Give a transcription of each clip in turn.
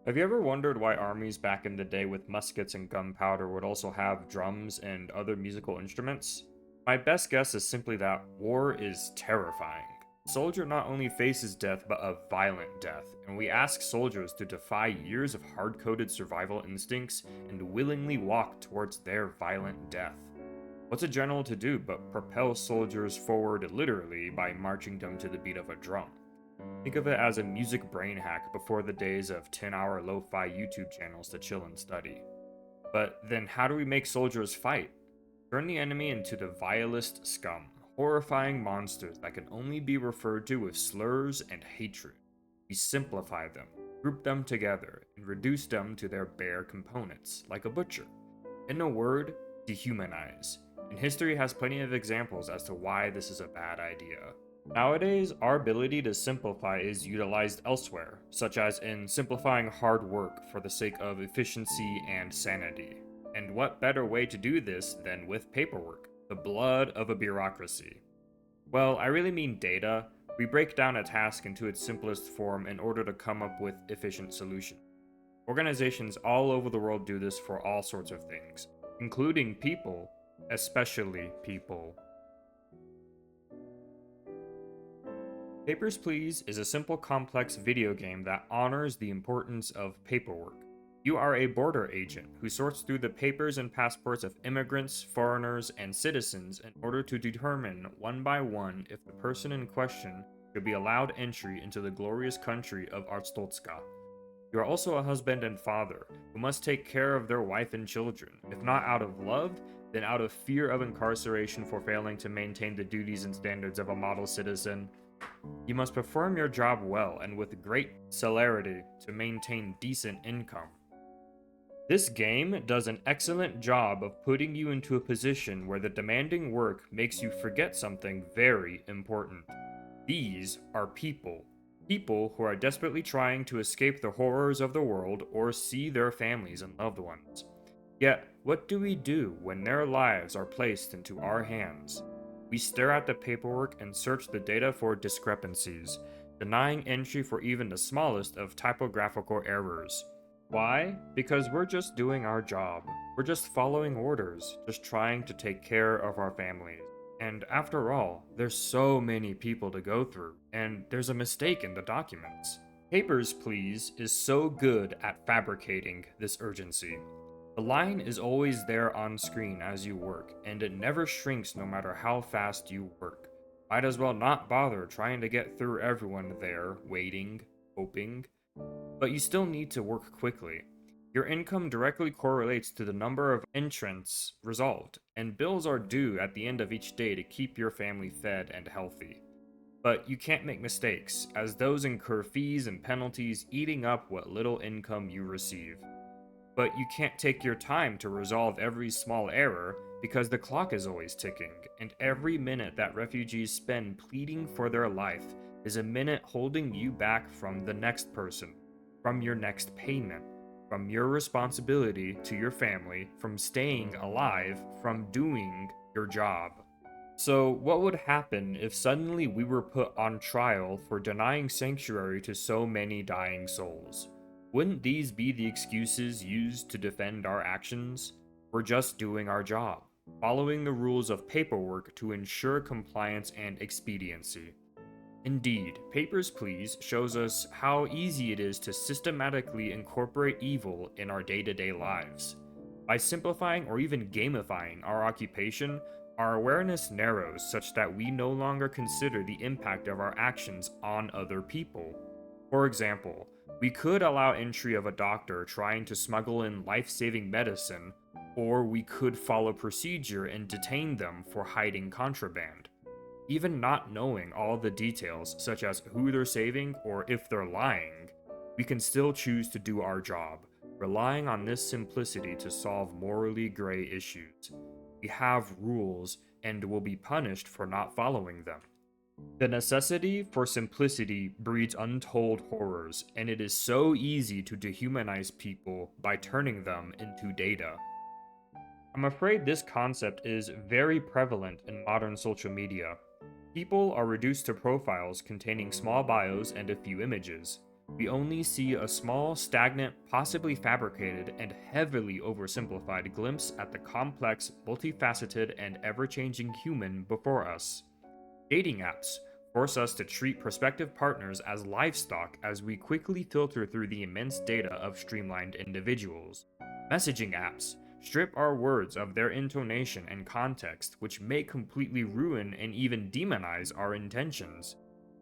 Have you ever wondered why armies back in the day with muskets and gunpowder would also have drums and other musical instruments? My best guess is simply that war is terrifying. A soldier not only faces death, but a violent death, and we ask soldiers to defy years of hard coded survival instincts and willingly walk towards their violent death. What's a general to do but propel soldiers forward literally by marching them to the beat of a drum? Think of it as a music brain hack before the days of 10-hour lo-fi YouTube channels to chill and study. But then how do we make soldiers fight? Turn the enemy into the vilest scum, horrifying monsters that can only be referred to with slurs and hatred. We simplify them, group them together, and reduce them to their bare components, like a butcher. In a word, dehumanize. And history has plenty of examples as to why this is a bad idea. Nowadays, our ability to simplify is utilized elsewhere, such as in simplifying hard work for the sake of efficiency and sanity. And what better way to do this than with paperwork, the blood of a bureaucracy? Well, I really mean data. We break down a task into its simplest form in order to come up with efficient solutions. Organizations all over the world do this for all sorts of things, including people, especially people. Papers, Please is a simple, complex video game that honors the importance of paperwork. You are a border agent who sorts through the papers and passports of immigrants, foreigners, and citizens in order to determine one by one if the person in question should be allowed entry into the glorious country of Arstotzka. You are also a husband and father who must take care of their wife and children, if not out of love, then out of fear of incarceration for failing to maintain the duties and standards of a model citizen. You must perform your job well and with great celerity to maintain decent income. This game does an excellent job of putting you into a position where the demanding work makes you forget something very important. These are people. People who are desperately trying to escape the horrors of the world or see their families and loved ones. Yet, what do we do when their lives are placed into our hands? We stare at the paperwork and search the data for discrepancies, denying entry for even the smallest of typographical errors. Why? Because we're just doing our job. We're just following orders, just trying to take care of our families. And after all, there's so many people to go through, and there's a mistake in the documents. Papers, Please is so good at fabricating this urgency. The line is always there on screen as you work, and it never shrinks no matter how fast you work. Might as well not bother trying to get through everyone there, waiting, hoping. But you still need to work quickly. Your income directly correlates to the number of entrants resolved, and bills are due at the end of each day to keep your family fed and healthy. But you can't make mistakes, as those incur fees and penalties eating up what little income you receive. But you can't take your time to resolve every small error because the clock is always ticking, and every minute that refugees spend pleading for their life is a minute holding you back from the next person, from your next payment, from your responsibility to your family, from staying alive, from doing your job. So, what would happen if suddenly we were put on trial for denying sanctuary to so many dying souls? Wouldn't these be the excuses used to defend our actions? We're just doing our job, following the rules of paperwork to ensure compliance and expediency. Indeed, Papers, Please shows us how easy it is to systematically incorporate evil in our day-to-day lives. By simplifying or even gamifying our occupation, our awareness narrows such that we no longer consider the impact of our actions on other people. For example, we could allow entry of a doctor trying to smuggle in life-saving medicine, or we could follow procedure and detain them for hiding contraband. Even not knowing all the details, such as who they're saving or if they're lying, we can still choose to do our job, relying on this simplicity to solve morally gray issues. We have rules and will be punished for not following them. The necessity for simplicity breeds untold horrors, and it is so easy to dehumanize people by turning them into data. I'm afraid this concept is very prevalent in modern social media. People are reduced to profiles containing small bios and a few images. We only see a small, stagnant, possibly fabricated, and heavily oversimplified glimpse at the complex, multifaceted, and ever changing human before us. Dating apps force us to treat prospective partners as livestock as we quickly filter through the immense data of streamlined individuals. Messaging apps strip our words of their intonation and context, which may completely ruin and even demonize our intentions.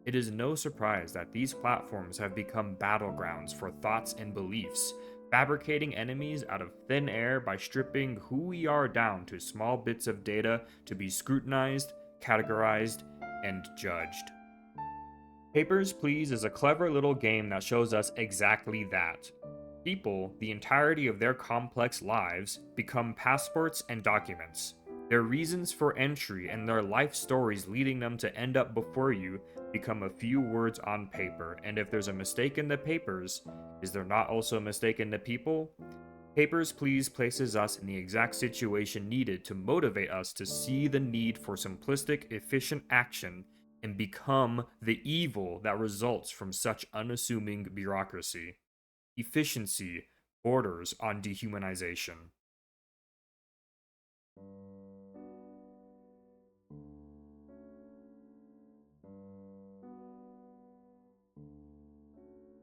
It is no surprise that these platforms have become battlegrounds for thoughts and beliefs, fabricating enemies out of thin air by stripping who we are down to small bits of data to be scrutinized, categorized, and judged. Papers, Please is a clever little game that shows us exactly that. People, the entirety of their complex lives, become passports and documents. Their reasons for entry and their life stories leading them to end up before you become a few words on paper, and if there's a mistake in the papers, is there not also a mistake in the people? Papers, Please places us in the exact situation needed to motivate us to see the need for simplistic, efficient action and become the evil that results from such unassuming bureaucracy. Efficiency borders on dehumanization.